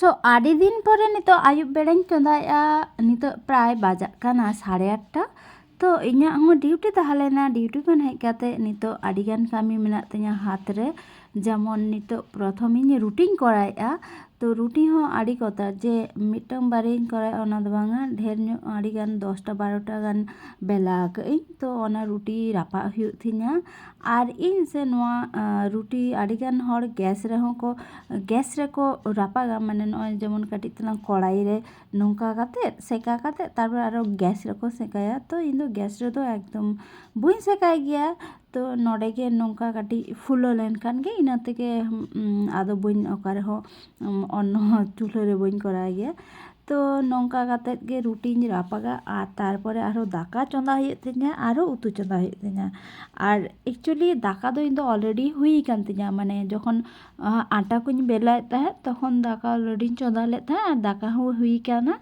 ᱥᱚ ᱟᱹᱰᱤ ᱫᱤᱱ ᱯᱚᱨᱮ ᱱᱤᱛᱚᱜ ᱟᱹᱭᱩᱵ ᱵᱮᱲᱟᱧ ᱪᱚᱸᱫᱟᱭᱮᱜᱼᱟ. ᱱᱤᱛᱚᱜ ᱯᱨᱟᱭ ᱵᱟᱡᱟᱜ ᱠᱟᱱᱟ 8:30. ᱛᱚ ᱤᱧᱟᱹᱜ ᱦᱚᱸ ᱰᱤᱭᱩᱴᱤ ᱛᱟᱦᱮᱸ ᱞᱮᱱᱟ. ᱰᱤᱭᱩᱴᱤ ᱠᱷᱚᱱ ᱦᱮᱡ ᱠᱟᱛᱮ ᱱᱤᱛᱚᱜ ᱟᱹᱰᱤᱜᱟᱱ ᱠᱟᱹᱢᱤ ᱢᱮᱱᱟᱜ ᱛᱤᱧᱟᱹ ᱦᱟᱛ ᱨᱮ. ᱡᱮᱢᱚᱱ ᱱᱤᱛᱚᱜ ᱯᱨᱚᱛᱷᱚᱢᱤᱧ ᱨᱩᱴᱤᱧ ᱠᱚᱨᱟᱣᱮᱜᱼᱟ. ᱛᱚ ᱨᱩᱴᱤ ᱦᱚᱸ ᱟᱹᱰᱤ ᱠᱚᱛᱟ ᱡᱮ ᱢᱤᱫᱴᱟᱝ ᱵᱟᱨᱭᱟᱧ ᱠᱚᱨᱟᱣᱮᱜᱼᱟ ᱚᱱᱟ ᱫᱚ ᱵᱟᱝᱟ, ᱰᱷᱮᱨ ᱧᱚᱜ ᱟᱹᱰᱤᱜᱟन 10টা 12টা ᱜᱟᱱ ᱵᱮᱞᱟ ᱠᱟᱜᱼᱟᱹᱧ. ᱛᱚ ᱚᱱᱟ ᱨᱩᱴᱤ ᱨᱟᱯᱟᱜ ᱦᱩᱭᱩᱜ ᱛᱤᱧᱟᱹ. ᱟᱨ ᱤᱧ ᱥᱮ ᱱᱚᱣᱟ ᱨᱩᱴᱤ ᱟᱹᱰᱤᱜᱟᱱ ᱦᱚᱲ ᱜᱮᱥ ᱨᱮᱠᱚ ᱨᱟᱯᱟᱜᱟ. ᱢᱟᱱᱮ ᱱᱚᱜᱼᱚᱭ ᱡᱮᱢᱚᱱ ᱠᱟᱹᱴᱤᱡ ᱛᱟᱞᱟᱝ ᱠᱚᱲᱟᱭ ᱨᱮ ᱱᱚᱝᱠᱟ ᱠᱟᱛᱮᱫ ᱥᱮᱠᱟ ᱠᱟᱛᱮᱫ ᱛᱟᱨᱯᱚᱨ ᱟᱨᱚ ᱜᱮᱥ ᱨᱮᱠᱚ ᱥᱮᱠᱟᱭᱟ. ᱛᱚ ᱤᱧ ᱫᱚ ᱜᱮᱥ ᱨᱮᱫᱚ ᱮᱠᱫᱚᱢ ᱵᱟᱹᱧ ᱥᱮᱠᱟᱭ ᱜᱮᱭᱟ. ᱛᱚ ᱱᱚᱰᱮ ᱜᱮ ᱱᱚᱝᱠᱟ ᱠᱟᱹᱴᱤᱡ ᱯᱷᱩᱞᱟᱹ ᱞᱮᱱᱠᱷᱟᱱ ᱜᱮ ᱤᱱᱟᱹ ᱛᱮᱜᱮ ᱟᱫᱚ ᱵᱟᱹᱧ ᱚᱠᱟ ᱨᱮᱦᱚᱸ ᱚᱱᱱᱚ ᱪᱩᱞᱦᱟᱹ ᱨᱮ ᱵᱟᱹᱧ ᱠᱚᱨᱟᱣ ᱜᱮᱭᱟ. ᱛᱚ ᱱᱚᱝᱠᱟ ᱠᱟᱛᱮᱫ ᱜᱮ ᱨᱩᱴᱤᱧ ᱨᱟᱯᱟᱜᱟ. ᱟᱨ ᱛᱟᱨᱯᱚᱨᱮ ᱟᱨᱦᱚᱸ ᱫᱟᱠᱟ ᱪᱚᱸᱫᱟ ᱦᱩᱭᱩᱜ ᱛᱤᱧᱟᱹ ᱟᱨᱚ ᱩᱛᱩ ᱪᱚᱸᱫᱟ ᱦᱩᱭᱩᱜ ᱛᱤᱧᱟᱹ. ᱟᱨ ᱮᱠᱪᱩᱭᱮᱞᱤ ᱫᱟᱠᱟ ᱫᱚ ᱤᱧ ᱫᱚ ᱚᱞᱨᱮᱰᱤ ᱦᱩᱭ ᱟᱠᱟᱱ ᱛᱤᱧᱟᱹ. ᱢᱟᱱᱮ ᱡᱚᱠᱷᱚᱱ ᱟᱴᱟ ᱠᱚᱧ ᱵᱮᱞᱟᱭᱮᱫ ᱛᱟᱦᱮᱸᱫ ᱛᱚᱠᱷᱚᱱ ᱫᱟᱠᱟ ᱚᱞᱨᱮᱰᱤᱧ ᱪᱚᱸᱫᱟ ᱞᱮᱫ ᱛᱟᱦᱮᱸᱫ ᱟᱨ ᱫᱟᱠᱟ ᱦᱚᱸ ᱦᱩᱭ ᱟᱠᱟᱱᱟ.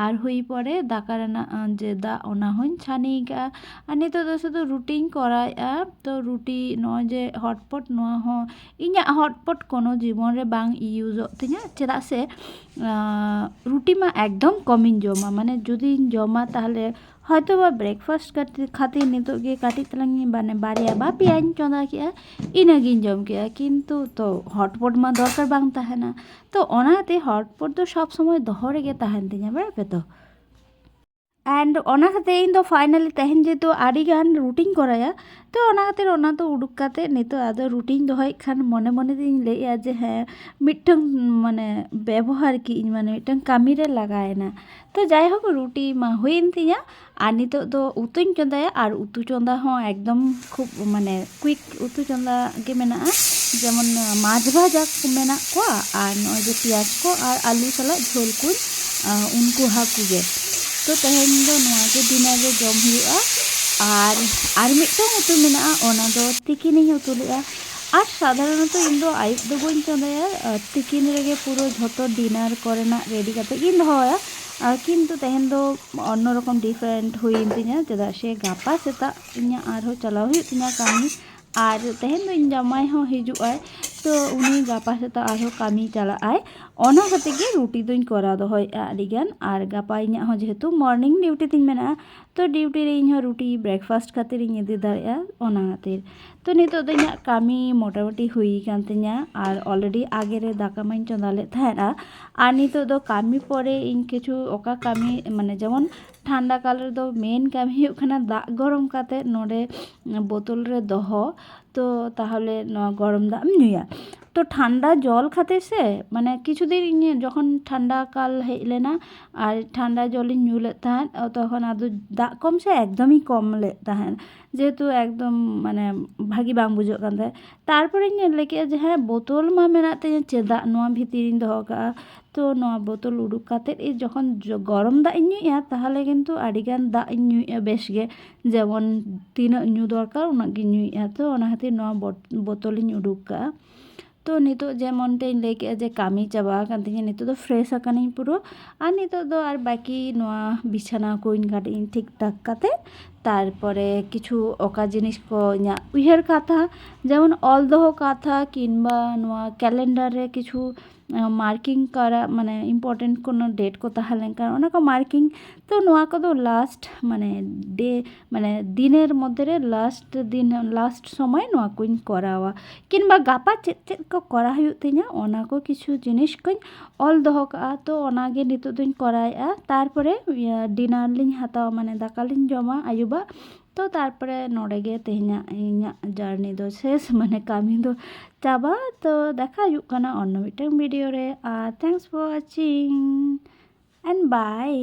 ᱟᱨ ᱦᱩᱭ ᱯᱚᱨᱮ ᱫᱟᱠᱟ ᱨᱮᱱᱟᱜ ᱡᱮ ᱫᱟᱜ ᱚᱱᱟ ᱦᱚᱸᱧ ᱪᱷᱟᱱᱤ ᱠᱟᱜᱼᱟ. ᱟᱨ ᱱᱤᱛᱚᱜ ᱫᱚ ᱥᱩᱫᱷᱩ ᱨᱩᱴᱤᱧ ᱠᱚᱨᱟᱣᱮᱜᱼᱟ. ᱛᱚ ᱨᱩᱴᱤ ᱱᱚᱜᱼᱚᱭ ᱡᱮ ᱦᱚᱴᱯᱚᱴ ᱱᱚᱣᱟ ᱦᱚᱸ ᱤᱧᱟᱹᱜ ᱦᱚᱴᱯᱚᱴ ᱠᱳᱱᱳ ᱡᱤᱵᱚᱱ ᱨᱮ ᱵᱟᱝ ᱤᱭᱩᱡᱚᱜ ᱛᱤᱧᱟᱹ. ᱪᱮᱫᱟᱜ ᱥᱮ ᱨᱩᱴᱤ ᱢᱟ ᱮᱠᱫᱚᱢ ᱠᱚᱢᱤᱧ ᱡᱚᱢᱟ. ᱢᱟᱱᱮ ᱡᱩᱫᱤᱧ ᱡᱚᱢᱟ ᱛᱟᱦᱞᱮ ᱦᱚᱭᱛᱚ ᱵᱟ ᱵᱨᱮᱠᱯᱷᱟᱥᱴ ᱠᱷᱟᱹᱛᱤᱨ ᱱᱤᱛᱚᱜ ᱜᱮ ᱠᱟᱹᱴᱤᱡ ᱛᱟᱞᱟᱝ ᱢᱟᱱᱮ ᱵᱟᱨᱭᱟ ᱵᱟ ᱯᱮᱭᱟᱧ ᱪᱚᱸᱫᱟ ᱠᱮᱜᱼᱟ. ᱤᱱᱟᱹᱜᱤᱧ ᱡᱚᱢ ᱠᱮᱜᱼᱟ. ᱠᱤᱱᱛᱩ ᱛᱚ ᱦᱚᱴᱯᱚᱴ ᱢᱟ ᱫᱚᱨᱠᱟর ᱵᱟᱝ ᱛᱟᱦᱮᱱᱟ. ᱛᱚ ᱚᱱᱟᱛᱮ ᱦᱚᱴᱯᱚᱴ ᱫᱚ ᱥᱚᱵ ᱥᱚᱢᱚᱭ ᱫᱚᱦᱚ ᱨᱮᱜᱮ ᱛᱟᱦᱮᱱ ᱛᱤᱧᱟᱹ ᱵᱟᱲᱟᱭ ᱯᱮ ᱛᱚ. एंड ᱚᱱᱟ ᱠᱷᱟᱹᱛᱤᱨ ᱤᱧ ᱫᱚ ᱯᱷᱟᱭᱱᱟলি ᱛᱮᱦᱮᱧ ᱡᱮᱦᱮᱛᱩ ᱟᱹᱰᱤ ᱜᱟᱱ ᱨᱩᱴᱤᱧ ᱠᱚᱨᱟᱣᱟ. ᱛᱚ ᱚᱱᱟ ᱠᱷᱟᱹᱛᱤᱨ ᱚᱱᱟ ᱫᱚ ᱩᱰᱩᱠ ᱠᱟᱛᱮ ᱱᱤᱛᱚᱜ ᱟᱫᱚ ᱨᱩᱴᱤᱧ ᱫᱚᱦᱚᱭᱮᱫ ᱠᱷᱟन ᱢᱚᱱᱮ ᱢᱚᱱᱮ ᱛᱤᱧ ᱞᱟᱹᱭᱮᱜᱼᱟ ᱡᱮ ᱦᱮᱸ ᱢᱤᱫᱴᱟᱝ ᱢᱟᱱᱮ ᱵᱮᱵᱚᱦᱟᱨ ᱠᱤᱧ ᱢᱟᱱᱮ ᱢᱤᱫᱴᱟᱝ ᱠᱟᱹᱢᱤ ᱨᱮ ᱞᱟᱜᱟᱣᱮᱱᱟ. ᱛᱚ ᱡᱟᱭᱦᱳᱠ ᱨᱩᱴᱤ ᱢᱟ ᱦᱩᱭᱮᱱ ᱛᱤᱧᱟᱹ. ᱟᱨ ᱱᱤᱛᱚᱜ ᱫᱚ ᱩᱛᱩᱧ ᱪᱚᱸᱫᱟᱭᱟ. ᱟᱨ ᱩᱛᱩ ᱪᱚᱸᱫᱟ ᱦᱚᱸ ᱮᱠᱫᱚᱢ ᱠᱷᱩᱵ ᱢᱟᱱᱮ ᱠᱩᱭᱤᱠ ᱩᱛᱩ ᱪᱚᱸᱫᱟ ᱜᱮ ᱢᱮᱱᱟᱜᱼᱟ. ᱡᱮᱢᱚᱱ মাছ ভাজা ᱢᱮᱱᱟᱜ ᱠᱚᱣᱟ ᱟᱨ ᱱᱚᱜᱼᱚᱭ ᱡᱮ পেঁয়াজ ᱠᱚ ᱟᱨ ᱟᱹᱞᱩ ᱥᱟᱞᱟᱜ ঝোল ᱠᱚ ᱩᱱᱠᱩ ᱦᱟᱹᱠᱩ ᱜᱮ. तो तेहन दो नोआ गे डिनार रे जम हुआ. आर मिदटांग उतु मेनाआ ओना दो तिकिनिᱧ उतु लेआ. और साधारणत इन दो आयुब दो बई चंदाया. तिकिन रेगे पुरो झोतो डिनार करेना रेडी काते गिन दोया. किन्तु तेहन दो अन्य रकम डिफारेंट हुईन तिñा चेदा से गापा सेता इñा आरो चलाव हुई तिñा कामी. और तेहन दो इन जामाई हो हिजुआय. तो उनी गापा सेता आरो कामी चलाआय. ओना खातिर गे रुटी दोኝ करा दोहयआ आडिगान. और गापा इñा हो जेहेतु मॉर्निंग डिউটি तिñ मेना. तो डिউटी रे इñ हो रुटी ब्रेकफास्ट खातिर इñ इदि दाड़ेआ ओना खातिर. तो नितो दो इñा कामी मोटामुटी हुई कान तिñा. और अलरेडी आगे रे दाका माñ चंदा ले थाहेना. और नितो दो कामी परे इñ किछु ओका कामी माने जेमन ঠান্ডা কাল ᱨᱮᱫᱚ মেন কামি ᱦᱩᱭᱩᱜ ᱠᱟᱱᱟ ᱫᱟᱜ ᱜᱚᱨᱚᱢ ᱠᱟᱛᱮ ᱱᱚᱰᱮ বোতল ᱨᱮ ᱫᱚᱦᱚ. তো তাহলে নয়া গরম দাগ ᱧᱩᱭᱟ. তো ঠান্ডা জল খাतिर से মানে কিছুদিন ইᱧ যখন ঠান্ডা কাল হেজ লেনা আর ঠান্ডা জলᱤᱧ ᱧᱩ ᱞᱮᱫ ᱛᱟᱦᱮᱸᱫ তখন আদৌ দাগ কম সে একদমই কম লেᱫ ᱛᱟᱦᱮᱸᱫ যেহেতু একদম মানে ভাগি বাং বুঝᱟᱹᱜ ᱠᱟᱱ ᱛᱟᱦᱮᱸᱫ. তারপরে ᱧᱮᱞ ᱞᱮᱠᱮᱜᱼᱟ ᱡᱮ ᱦᱮᱸ ᱵᱳᱛᱚᱞ ᱢᱟ ᱢᱮᱱᱟᱜ ᱛᱤᱧᱟᱹ ᱪᱮᱫᱟᱜ ᱱᱚᱣᱟ ᱵᱷᱤᱛᱤᱨᱤᱧ ᱫᱚᱦᱚ ᱠᱟᱜᱼᱟ. तो नवा बोतल उडुक काते जखन गरम दाग इñ ᱧᱩᱭᱟ ताहले किन्तु आडिगान दाग इñ ᱧᱩᱭᱟ बेश गे. जेमन तीना ᱧᱩ दरकार उना गिñ ᱧᱩᱭᱟ. तो ओना खातिर नवा बोतल इñ उडुक कागआ. तो नितो जेमन तेñ लई केआ जे कामी चाबा कान तिñा नितो दो फ्रेश आकानिñ पुरो. और नितो दो और बाकी नवा बिछाना कोñ काटिñ ठीक ठाक काते तारपरे किछु ओका जिनिस को इñा उइहार काथा जेमन ऑल दोहो काथा किंबा नवा कैलेंडर रे किछु मार्किंग करा माने इम्पोर्टेंट कोनो डेट को ताहा लेनखान ओना को मार्किंग. तो नवा को दो लास्ट माने डे माने दिनेर मध्य रे लास्ट दिन लास्ट समय नवा कोñ करावा. किंबा गापा चेद चेद को करा हुयुग तिñा ओना को किछु जिनिस कोñ ऑल दोहो कागआ. तो ओना गे नितो दोñ कराएआ. तारपरे डिनार लिñ हातावा माने दाका लिñ जमा आयुबा. तो तारपरे नोडे गे तेहना इñा जार्नी दो शेष माने कामी दो चाबा. तो देखा हुयुग काना अन्य मिदटांग भिडियो रे. Thanks for watching and bye.